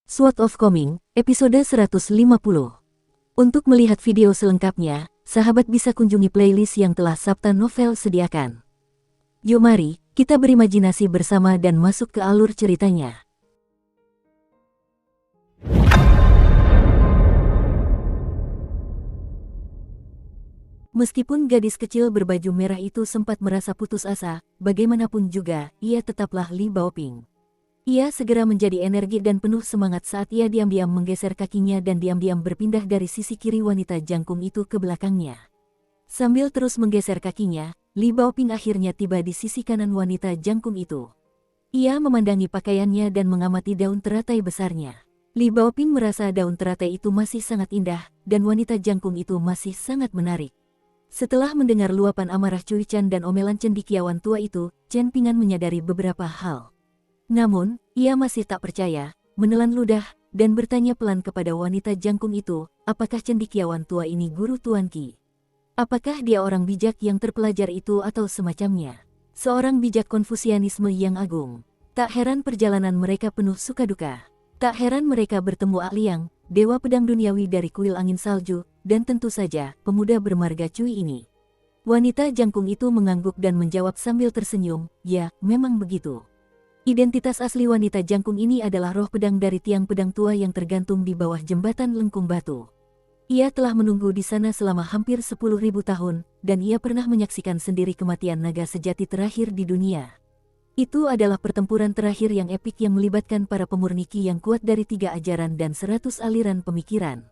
Sword of Coming, episode 150. Untuk melihat video selengkapnya, sahabat bisa kunjungi playlist yang telah Sabta Novel sediakan. Yuk mari, kita berimajinasi bersama dan masuk ke alur ceritanya. Meskipun gadis kecil berbaju merah itu sempat merasa putus asa, bagaimanapun juga, ia tetaplah Li Baoping. Ia segera menjadi energi dan penuh semangat saat ia diam-diam menggeser kakinya dan diam-diam berpindah dari sisi kiri wanita jangkung itu ke belakangnya. Sambil terus menggeser kakinya, Li Baoping akhirnya tiba di sisi kanan wanita jangkung itu. Ia memandangi pakaiannya dan mengamati daun teratai besarnya. Li Baoping merasa daun teratai itu masih sangat indah, dan wanita jangkung itu masih sangat menarik. Setelah mendengar luapan amarah Cui Chan dan omelan cendekiawan tua itu, Chen Ping'an menyadari beberapa hal. Namun, ia masih tak percaya, menelan ludah, dan bertanya pelan kepada wanita jangkung itu, apakah cendekiawan tua ini guru Tuan Qi? Apakah dia orang bijak yang terpelajar itu atau semacamnya? Seorang bijak Konfusianisme yang agung. Tak heran perjalanan mereka penuh suka duka. Tak heran mereka bertemu Liang, dewa pedang duniawi dari kuil angin salju, dan tentu saja, pemuda bermarga Cui ini. Wanita jangkung itu mengangguk dan menjawab sambil tersenyum, ya, memang begitu. Identitas asli wanita jangkung ini adalah roh pedang dari tiang pedang tua yang tergantung di bawah jembatan lengkung batu. Ia telah menunggu di sana selama hampir 10.000 tahun, dan ia pernah menyaksikan sendiri kematian naga sejati terakhir di dunia. Itu adalah pertempuran terakhir yang epik yang melibatkan para pemurni Qi yang kuat dari 3 ajaran dan 100 aliran pemikiran.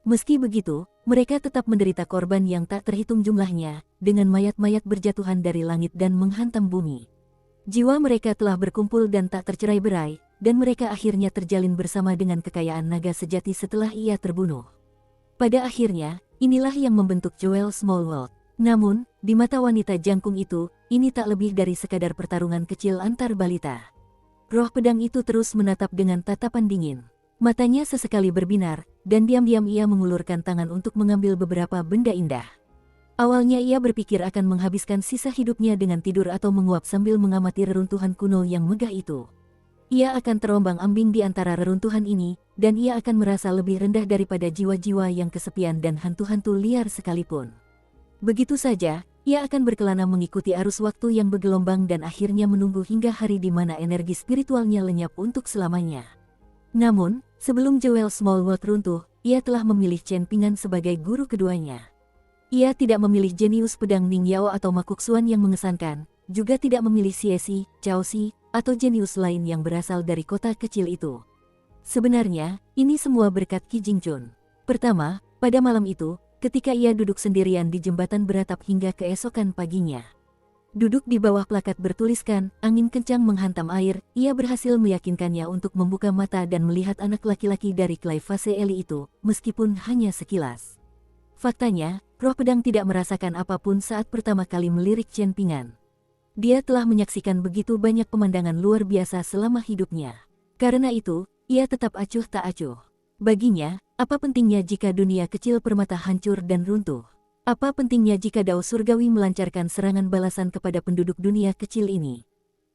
Meski begitu, mereka tetap menderita korban yang tak terhitung jumlahnya, dengan mayat-mayat berjatuhan dari langit dan menghantam bumi. Jiwa mereka telah berkumpul dan tak tercerai-berai, dan mereka akhirnya terjalin bersama dengan kekayaan naga sejati setelah ia terbunuh. Pada akhirnya, inilah yang membentuk Jewel Small World. Namun, di mata wanita jangkung itu, ini tak lebih dari sekadar pertarungan kecil antar balita. Roh pedang itu terus menatap dengan tatapan dingin. Matanya sesekali berbinar, dan diam-diam ia mengulurkan tangan untuk mengambil beberapa benda indah. Awalnya ia berpikir akan menghabiskan sisa hidupnya dengan tidur atau menguap sambil mengamati reruntuhan kuno yang megah itu. Ia akan terombang-ambing di antara reruntuhan ini, dan ia akan merasa lebih rendah daripada jiwa-jiwa yang kesepian dan hantu-hantu liar sekalipun. Begitu saja, ia akan berkelana mengikuti arus waktu yang bergelombang dan akhirnya menunggu hingga hari di mana energi spiritualnya lenyap untuk selamanya. Namun, sebelum Jewel Small World runtuh, ia telah memilih Chen Ping'an sebagai guru keduanya. Ia tidak memilih jenius pedang Ning Yao atau Makuk Xuan yang mengesankan, juga tidak memilih Xie Xi, Cao Xi, atau jenius lain yang berasal dari kota kecil itu. Sebenarnya, ini semua berkat Qi Jingchun. Pertama, pada malam itu, ketika ia duduk sendirian di jembatan beratap hingga keesokan paginya. Duduk di bawah plakat bertuliskan, angin kencang menghantam air, ia berhasil meyakinkannya untuk membuka mata dan melihat anak laki-laki dari Clay Fase Eli itu, meskipun hanya sekilas. Faktanya, roh pedang tidak merasakan apapun saat pertama kali melirik Chen Ping'an. Dia telah menyaksikan begitu banyak pemandangan luar biasa selama hidupnya. Karena itu, ia tetap acuh tak acuh. Baginya, apa pentingnya jika dunia kecil permata hancur dan runtuh? Apa pentingnya jika Dao Surgawi melancarkan serangan balasan kepada penduduk dunia kecil ini?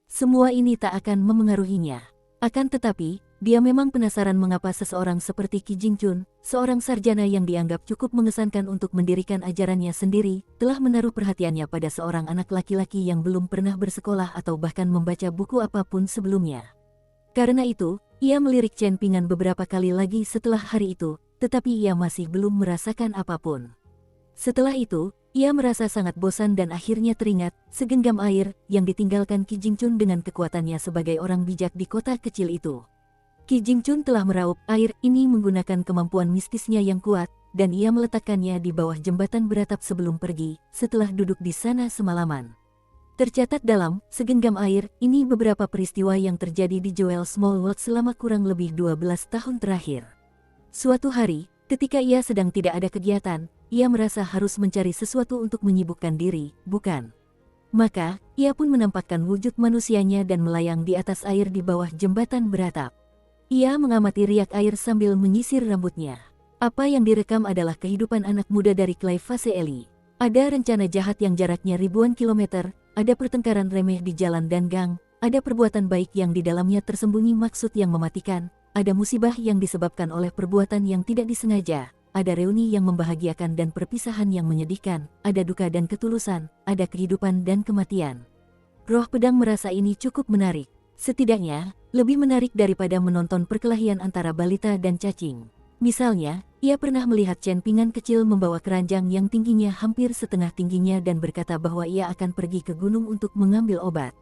Semua ini tak akan memengaruhinya. Akan tetapi, dia memang penasaran mengapa seseorang seperti Qi Jingchun, seorang sarjana yang dianggap cukup mengesankan untuk mendirikan ajarannya sendiri, telah menaruh perhatiannya pada seorang anak laki-laki yang belum pernah bersekolah atau bahkan membaca buku apapun sebelumnya. Karena itu, ia melirik Chen Ping'an beberapa kali lagi setelah hari itu, tetapi ia masih belum merasakan apapun. Setelah itu, ia merasa sangat bosan dan akhirnya teringat segenggam air yang ditinggalkan Qi Jingchun dengan kekuatannya sebagai orang bijak di kota kecil itu. Qi Jingchun telah meraup air ini menggunakan kemampuan mistisnya yang kuat, dan ia meletakkannya di bawah jembatan beratap sebelum pergi, setelah duduk di sana semalaman. Tercatat dalam segenggam air ini beberapa peristiwa yang terjadi di Jewel Small World selama kurang lebih 12 tahun terakhir. Suatu hari, ketika ia sedang tidak ada kegiatan, ia merasa harus mencari sesuatu untuk menyibukkan diri, bukan? Maka, ia pun menampakkan wujud manusianya dan melayang di atas air di bawah jembatan beratap. Ia mengamati riak air sambil menyisir rambutnya. Apa yang direkam adalah kehidupan anak muda dari Clay Fase Eli. Ada rencana jahat yang jaraknya ribuan kilometer, ada pertengkaran remeh di jalan dan gang, ada perbuatan baik yang di dalamnya tersembunyi maksud yang mematikan, ada musibah yang disebabkan oleh perbuatan yang tidak disengaja, ada reuni yang membahagiakan dan perpisahan yang menyedihkan, ada duka dan ketulusan, ada kehidupan dan kematian. Roh Pedang merasa ini cukup menarik. Setidaknya, lebih menarik daripada menonton perkelahian antara balita dan cacing. Misalnya, ia pernah melihat Chen Pingan kecil membawa keranjang yang tingginya hampir setengah tingginya dan berkata bahwa ia akan pergi ke gunung untuk mengambil obat.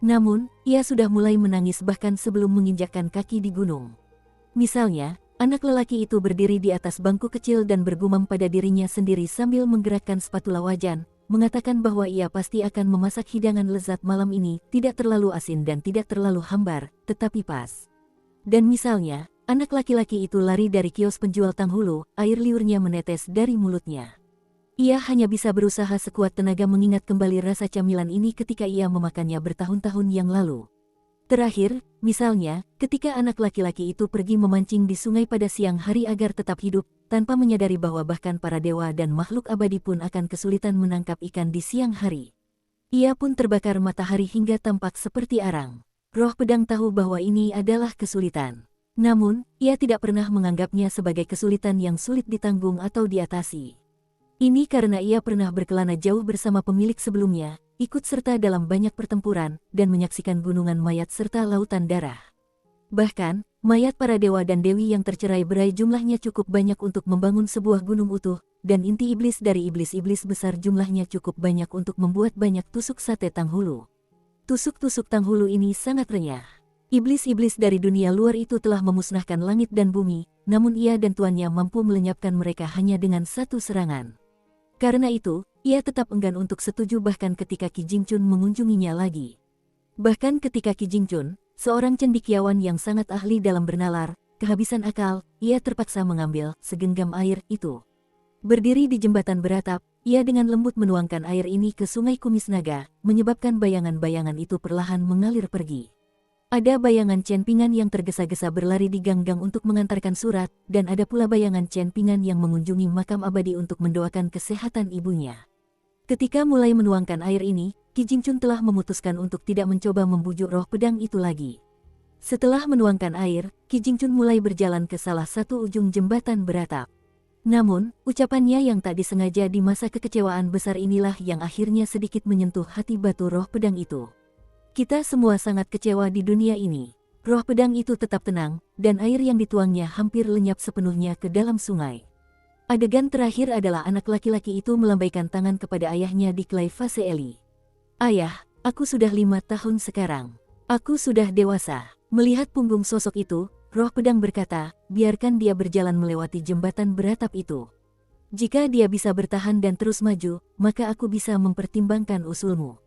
Namun, ia sudah mulai menangis bahkan sebelum menginjakkan kaki di gunung. Misalnya, anak lelaki itu berdiri di atas bangku kecil dan bergumam pada dirinya sendiri sambil menggerakkan spatula wajan, mengatakan bahwa ia pasti akan memasak hidangan lezat malam ini, tidak terlalu asin dan tidak terlalu hambar, tetapi pas. Dan misalnya, anak laki-laki itu lari dari kios penjual tanghulu, air liurnya menetes dari mulutnya. Ia hanya bisa berusaha sekuat tenaga mengingat kembali rasa camilan ini ketika ia memakannya bertahun-tahun yang lalu. Terakhir, misalnya, ketika anak laki-laki itu pergi memancing di sungai pada siang hari agar tetap hidup, tanpa menyadari bahwa bahkan para dewa dan makhluk abadi pun akan kesulitan menangkap ikan di siang hari. Ia pun terbakar matahari hingga tampak seperti arang. Roh Pedang tahu bahwa ini adalah kesulitan. Namun, ia tidak pernah menganggapnya sebagai kesulitan yang sulit ditanggung atau diatasi. Ini karena ia pernah berkelana jauh bersama pemilik sebelumnya, ikut serta dalam banyak pertempuran, dan menyaksikan gunungan mayat serta lautan darah. Bahkan, mayat para dewa dan dewi yang tercerai-berai jumlahnya cukup banyak untuk membangun sebuah gunung utuh, dan inti iblis dari iblis-iblis besar jumlahnya cukup banyak untuk membuat banyak tusuk sate tanghulu. Tusuk-tusuk tanghulu ini sangat renyah. Iblis-iblis dari dunia luar itu telah memusnahkan langit dan bumi, namun ia dan tuannya mampu melenyapkan mereka hanya dengan satu serangan. Karena itu, ia tetap enggan untuk setuju bahkan ketika Qi Jingchun mengunjunginya lagi. Bahkan ketika Qi Jingchun, seorang cendekiawan yang sangat ahli dalam bernalar, kehabisan akal, ia terpaksa mengambil segenggam air itu. Berdiri di jembatan beratap, ia dengan lembut menuangkan air ini ke sungai Kumis Naga, menyebabkan bayangan-bayangan itu perlahan mengalir pergi. Ada bayangan Chen Pingan yang tergesa-gesa berlari di gang-gang untuk mengantarkan surat, dan ada pula bayangan Chen Pingan yang mengunjungi makam abadi untuk mendoakan kesehatan ibunya. Ketika mulai menuangkan air ini, Qi Jingchun telah memutuskan untuk tidak mencoba membujuk roh pedang itu lagi. Setelah menuangkan air, Qi Jingchun mulai berjalan ke salah satu ujung jembatan beratap. Namun, ucapannya yang tak disengaja di masa kekecewaan besar inilah yang akhirnya sedikit menyentuh hati batu roh pedang itu. Kita semua sangat kecewa di dunia ini. Roh pedang itu tetap tenang, dan air yang dituangnya hampir lenyap sepenuhnya ke dalam sungai. Adegan terakhir adalah anak laki-laki itu melambaikan tangan kepada ayahnya di Clay Fase Eli. Ayah, aku sudah 5 tahun sekarang. Aku sudah dewasa. Melihat punggung sosok itu, roh pedang berkata, biarkan dia berjalan melewati jembatan beratap itu. Jika dia bisa bertahan dan terus maju, maka aku bisa mempertimbangkan usulmu.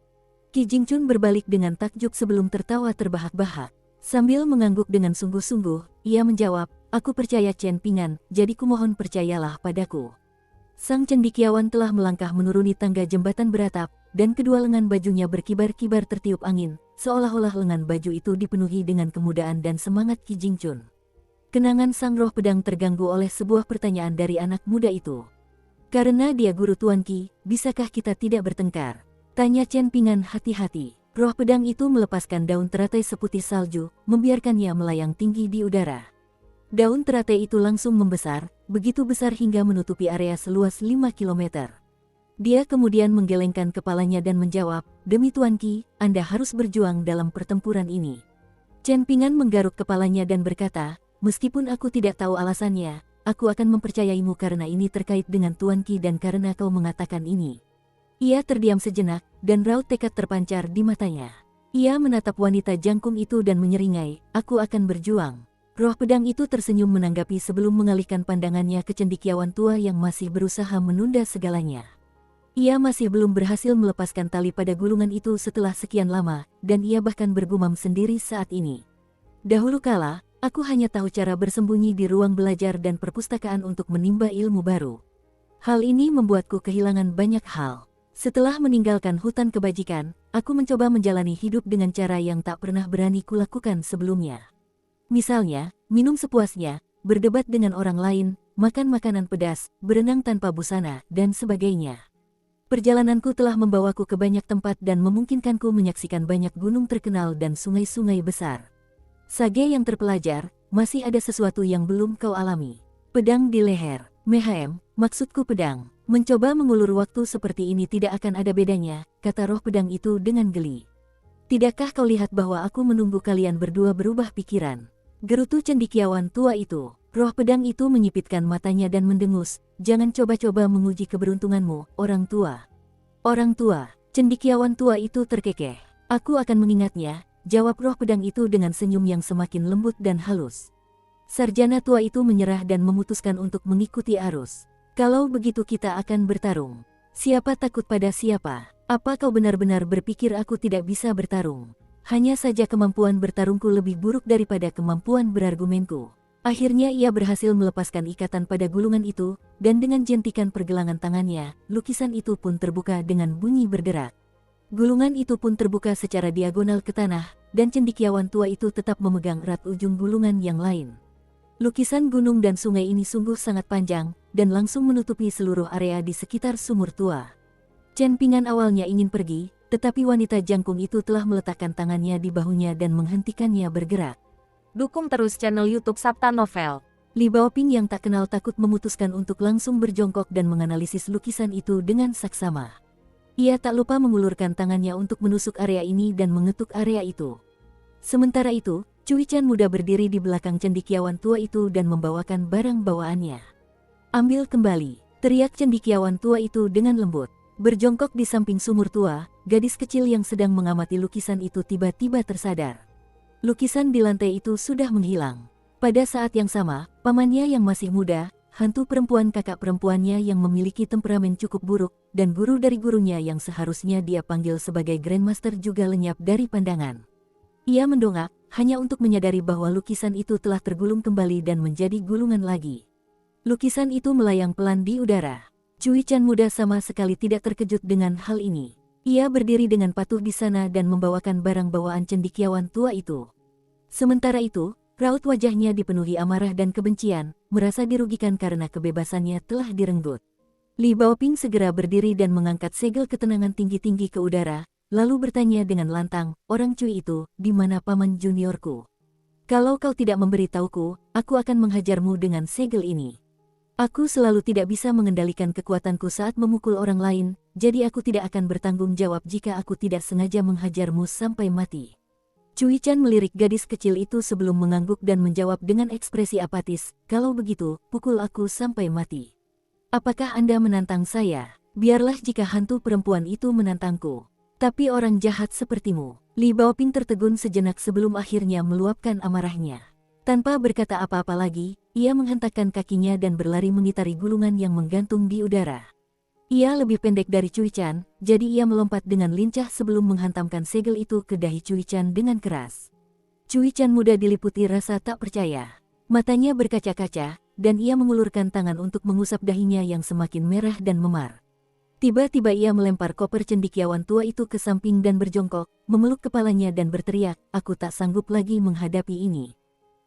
Qi Jingchun berbalik dengan takjub sebelum tertawa terbahak-bahak. Sambil mengangguk dengan sungguh-sungguh, ia menjawab, aku percaya Chen Pingan, jadi kumohon percayalah padaku. Sang cendekiawan telah melangkah menuruni tangga jembatan beratap, dan kedua lengan bajunya berkibar-kibar tertiup angin, seolah-olah lengan baju itu dipenuhi dengan kemudaan dan semangat Qi Jingchun. Kenangan sang roh pedang terganggu oleh sebuah pertanyaan dari anak muda itu. Karena dia guru Tuan Qi, bisakah kita tidak bertengkar? Tanya Chen Pingan hati-hati. Roh pedang itu melepaskan daun teratai seputih salju, membiarkannya melayang tinggi di udara. Daun teratai itu langsung membesar, begitu besar hingga menutupi area seluas 5 km. Dia kemudian menggelengkan kepalanya dan menjawab, demi Tuan Qi, Anda harus berjuang dalam pertempuran ini. Chen Pingan menggaruk kepalanya dan berkata, meskipun aku tidak tahu alasannya, aku akan mempercayaimu karena ini terkait dengan Tuan Qi dan karena kau mengatakan ini. Ia terdiam sejenak, dan raut tekad terpancar di matanya. Ia menatap wanita jangkung itu dan menyeringai, aku akan berjuang. Roh pedang itu tersenyum menanggapi sebelum mengalihkan pandangannya ke cendekiawan tua yang masih berusaha menunda segalanya. Ia masih belum berhasil melepaskan tali pada gulungan itu setelah sekian lama, dan ia bahkan bergumam sendiri saat ini. Dahulu kala, aku hanya tahu cara bersembunyi di ruang belajar dan perpustakaan untuk menimba ilmu baru. Hal ini membuatku kehilangan banyak hal. Setelah meninggalkan hutan kebajikan, aku mencoba menjalani hidup dengan cara yang tak pernah berani kulakukan sebelumnya. Misalnya, minum sepuasnya, berdebat dengan orang lain, makan makanan pedas, berenang tanpa busana, dan sebagainya. Perjalananku telah membawaku ke banyak tempat dan memungkinkanku menyaksikan banyak gunung terkenal dan sungai-sungai besar. Sage yang terpelajar, masih ada sesuatu yang belum kau alami. Pedang di leher. Mehem, maksudku pedang. Mencoba mengulur waktu seperti ini tidak akan ada bedanya, kata roh pedang itu dengan geli. Tidakkah kau lihat bahwa aku menunggu kalian berdua berubah pikiran? Gerutu cendekiawan tua itu. Roh pedang itu menyipitkan matanya dan mendengus. Jangan coba-coba menguji keberuntunganmu, orang tua. Orang tua, cendekiawan tua itu terkekeh. Aku akan mengingatnya, jawab roh pedang itu dengan senyum yang semakin lembut dan halus. Sarjana tua itu menyerah dan memutuskan untuk mengikuti arus. Kalau begitu kita akan bertarung. Siapa takut pada siapa? Apa kau benar-benar berpikir aku tidak bisa bertarung? Hanya saja kemampuan bertarungku lebih buruk daripada kemampuan berargumenku. Akhirnya ia berhasil melepaskan ikatan pada gulungan itu, dan dengan jentikan pergelangan tangannya, lukisan itu pun terbuka dengan bunyi berderak. Gulungan itu pun terbuka secara diagonal ke tanah, dan cendekiawan tua itu tetap memegang erat ujung gulungan yang lain. Lukisan gunung dan sungai ini sungguh sangat panjang, dan langsung menutupi seluruh area di sekitar sumur tua. Chen Pingan awalnya ingin pergi, tetapi wanita jangkung itu telah meletakkan tangannya di bahunya dan menghentikannya bergerak. Dukung terus channel YouTube Sabta Novel. Li Baoping yang tak kenal takut memutuskan untuk langsung berjongkok dan menganalisis lukisan itu dengan saksama. Ia tak lupa mengulurkan tangannya untuk menusuk area ini dan mengetuk area itu. Sementara itu, Cui Chan muda berdiri di belakang cendekiawan tua itu dan membawakan barang bawaannya. Ambil kembali, teriak cendekiawan tua itu dengan lembut. Berjongkok di samping sumur tua, gadis kecil yang sedang mengamati lukisan itu tiba-tiba tersadar. Lukisan di lantai itu sudah menghilang. Pada saat yang sama, pamannya yang masih muda, hantu perempuan kakak perempuannya yang memiliki temperamen cukup buruk, dan guru dari gurunya yang seharusnya dia panggil sebagai Grandmaster juga lenyap dari pandangan. Ia mendongak, hanya untuk menyadari bahwa lukisan itu telah tergulung kembali dan menjadi gulungan lagi. Lukisan itu melayang pelan di udara. Cui Chan muda sama sekali tidak terkejut dengan hal ini. Ia berdiri dengan patuh di sana dan membawakan barang bawaan cendekiawan tua itu. Sementara itu, raut wajahnya dipenuhi amarah dan kebencian, merasa dirugikan karena kebebasannya telah direnggut. Li Baoping segera berdiri dan mengangkat segel ketenangan tinggi-tinggi ke udara, lalu bertanya dengan lantang, orang Cui itu, di mana paman juniorku? Kalau kau tidak memberitahuku, aku akan menghajarmu dengan segel ini. Aku selalu tidak bisa mengendalikan kekuatanku saat memukul orang lain, jadi aku tidak akan bertanggung jawab jika aku tidak sengaja menghajarmu sampai mati. Cui Chan melirik gadis kecil itu sebelum mengangguk dan menjawab dengan ekspresi apatis, kalau begitu, pukul aku sampai mati. Apakah Anda menantang saya? Biarlah jika hantu perempuan itu menantangku. Tapi orang jahat sepertimu. Li Baoping tertegun sejenak sebelum akhirnya meluapkan amarahnya. Tanpa berkata apa-apa lagi, ia menghentakkan kakinya dan berlari mengitari gulungan yang menggantung di udara. Ia lebih pendek dari Cui Chan, jadi ia melompat dengan lincah sebelum menghantamkan segel itu ke dahi Cui Chan dengan keras. Cui Chan muda diliputi rasa tak percaya. Matanya berkaca-kaca, dan ia mengulurkan tangan untuk mengusap dahinya yang semakin merah dan memar. Tiba-tiba ia melempar koper cendekiawan tua itu ke samping dan berjongkok, memeluk kepalanya dan berteriak, aku tak sanggup lagi menghadapi ini.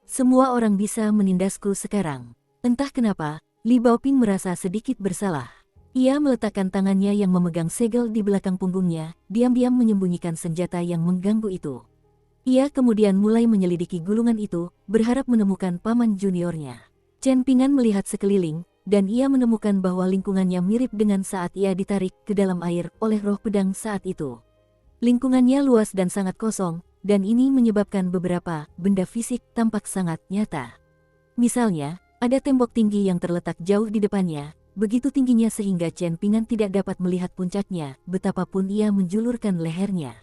Semua orang bisa menindasku sekarang. Entah kenapa, Li Baoping merasa sedikit bersalah. Ia meletakkan tangannya yang memegang segel di belakang punggungnya, diam-diam menyembunyikan senjata yang mengganggu itu. Ia kemudian mulai menyelidiki gulungan itu, berharap menemukan paman juniornya. Chen Pingan melihat sekeliling, dan ia menemukan bahwa lingkungannya mirip dengan saat ia ditarik ke dalam air oleh roh pedang saat itu. Lingkungannya luas dan sangat kosong, dan ini menyebabkan beberapa benda fisik tampak sangat nyata. Misalnya, ada tembok tinggi yang terletak jauh di depannya, begitu tingginya sehingga Chen Pingan tidak dapat melihat puncaknya, betapapun ia menjulurkan lehernya.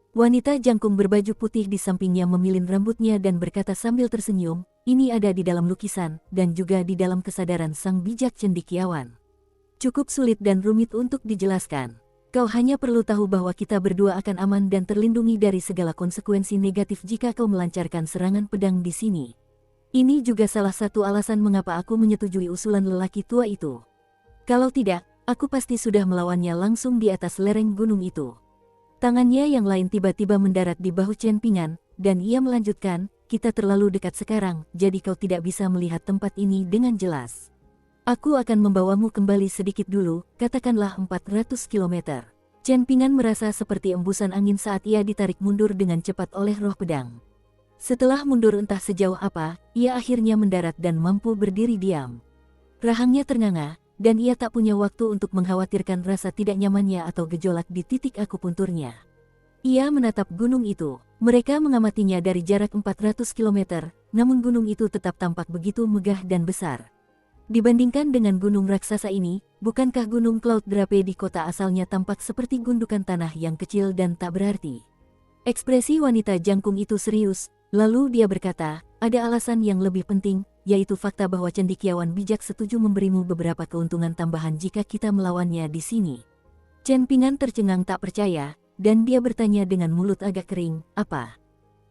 Wanita jangkung berbaju putih di sampingnya memilin rambutnya dan berkata sambil tersenyum, ini ada di dalam lukisan, dan juga di dalam kesadaran sang bijak cendekiawan. Cukup sulit dan rumit untuk dijelaskan. Kau hanya perlu tahu bahwa kita berdua akan aman dan terlindungi dari segala konsekuensi negatif jika kau melancarkan serangan pedang di sini. Ini juga salah satu alasan mengapa aku menyetujui usulan lelaki tua itu. Kalau tidak, aku pasti sudah melawannya langsung di atas lereng gunung itu. Tangannya yang lain tiba-tiba mendarat di bahu Chen Pingan, dan ia melanjutkan, kita terlalu dekat sekarang, jadi kau tidak bisa melihat tempat ini dengan jelas. Aku akan membawamu kembali sedikit dulu, katakanlah 400 km. Chen Pingan merasa seperti embusan angin saat ia ditarik mundur dengan cepat oleh roh pedang. Setelah mundur entah sejauh apa, ia akhirnya mendarat dan mampu berdiri diam. Rahangnya ternganga, dan ia tak punya waktu untuk mengkhawatirkan rasa tidak nyamannya atau gejolak di titik akupunturnya. Ia menatap gunung itu. Mereka mengamatinya dari jarak 400 km, namun gunung itu tetap tampak begitu megah dan besar. Dibandingkan dengan gunung raksasa ini, bukankah gunung Cloud Drape di kota asalnya tampak seperti gundukan tanah yang kecil dan tak berarti? Ekspresi wanita jangkung itu serius, lalu dia berkata, ada alasan yang lebih penting, yaitu fakta bahwa cendekiawan bijak setuju memberimu beberapa keuntungan tambahan jika kita melawannya di sini. Chen Ping'an tercengang tak percaya, dan dia bertanya dengan mulut agak kering, apa?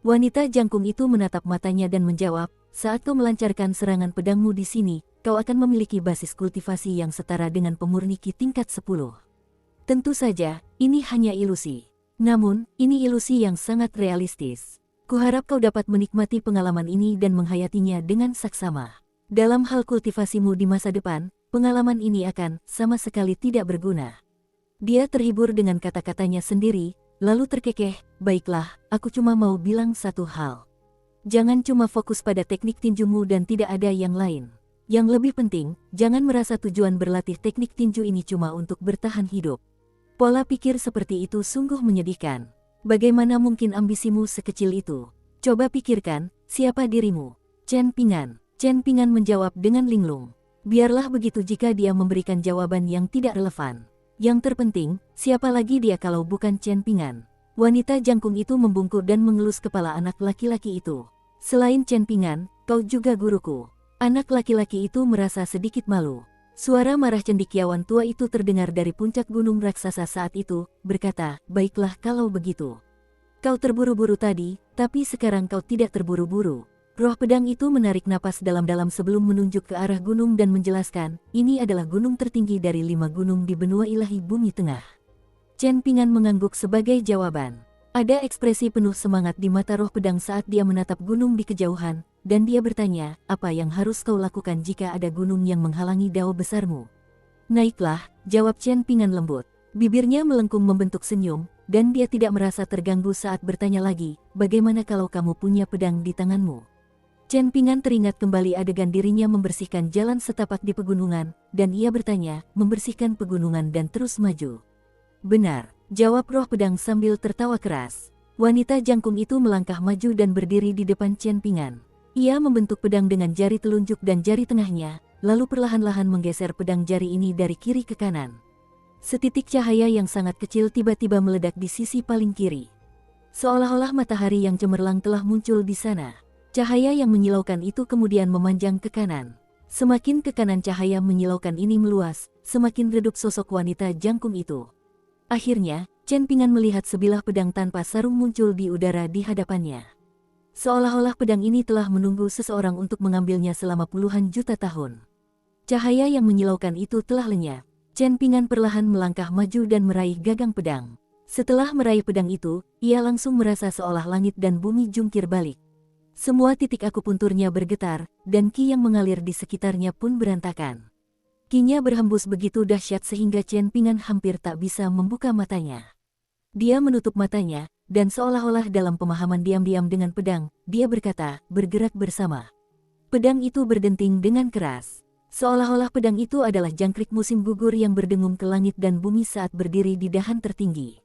Wanita jangkung itu menatap matanya dan menjawab, saat kau melancarkan serangan pedangmu di sini, kau akan memiliki basis kultivasi yang setara dengan pemurni Qi tingkat 10. Tentu saja, ini hanya ilusi. Namun, ini ilusi yang sangat realistis. Kuharap kau dapat menikmati pengalaman ini dan menghayatinya dengan saksama. Dalam hal kultivasimu di masa depan, pengalaman ini akan sama sekali tidak berguna. Dia terhibur dengan kata-katanya sendiri, lalu terkekeh, baiklah, aku cuma mau bilang satu hal. Jangan cuma fokus pada teknik tinjumu dan tidak ada yang lain. Yang lebih penting, jangan merasa tujuan berlatih teknik tinju ini cuma untuk bertahan hidup. Pola pikir seperti itu sungguh menyedihkan. Bagaimana mungkin ambisimu sekecil itu? Coba pikirkan, siapa dirimu? Chen Ping'an. Chen Ping'an menjawab dengan linglung. Biarlah begitu jika dia memberikan jawaban yang tidak relevan. Yang terpenting, siapa lagi dia kalau bukan Chen Ping'an? Wanita jangkung itu membungkuk dan mengelus kepala anak laki-laki itu. Selain Chen Ping'an, kau juga guruku. Anak laki-laki itu merasa sedikit malu. Suara marah cendekiawan tua itu terdengar dari puncak gunung raksasa saat itu, berkata, baiklah kalau begitu. Kau terburu-buru tadi, tapi sekarang kau tidak terburu-buru. Roh pedang itu menarik napas dalam-dalam sebelum menunjuk ke arah gunung dan menjelaskan, ini adalah gunung tertinggi dari 5 gunung di benua ilahi bumi tengah. Chen Ping'an mengangguk sebagai jawaban. Ada ekspresi penuh semangat di mata roh pedang saat dia menatap gunung di kejauhan, dan dia bertanya, apa yang harus kau lakukan jika ada gunung yang menghalangi dao besarmu? Naiklah, jawab Chen Ping'an lembut. Bibirnya melengkung membentuk senyum, dan dia tidak merasa terganggu saat bertanya lagi, bagaimana kalau kamu punya pedang di tanganmu? Chen Ping'an teringat kembali adegan dirinya membersihkan jalan setapak di pegunungan, dan ia bertanya, membersihkan pegunungan dan terus maju. Benar, jawab roh pedang sambil tertawa keras. Wanita jangkung itu melangkah maju dan berdiri di depan Chen Ping'an. Ia membentuk pedang dengan jari telunjuk dan jari tengahnya, lalu perlahan-lahan menggeser pedang jari ini dari kiri ke kanan. Setitik cahaya yang sangat kecil tiba-tiba meledak di sisi paling kiri. Seolah-olah matahari yang cemerlang telah muncul di sana. Cahaya yang menyilaukan itu kemudian memanjang ke kanan. Semakin ke kanan cahaya menyilaukan ini meluas, semakin redup sosok wanita jangkung itu. Akhirnya, Chen Ping'an melihat sebilah pedang tanpa sarung muncul di udara di hadapannya. Seolah-olah pedang ini telah menunggu seseorang untuk mengambilnya selama puluhan juta tahun. Cahaya yang menyilaukan itu telah lenyap. Chen Ping'an perlahan melangkah maju dan meraih gagang pedang. Setelah meraih pedang itu, ia langsung merasa seolah langit dan bumi jungkir balik. Semua titik akupunturnya bergetar, dan qi yang mengalir di sekitarnya pun berantakan. Qi-nya berhembus begitu dahsyat sehingga Chen Ping'an hampir tak bisa membuka matanya. Dia menutup matanya, dan seolah-olah dalam pemahaman diam-diam dengan pedang, dia berkata, bergerak bersama. Pedang itu berdenting dengan keras. Seolah-olah pedang itu adalah jangkrik musim gugur yang berdengung ke langit dan bumi saat berdiri di dahan tertinggi.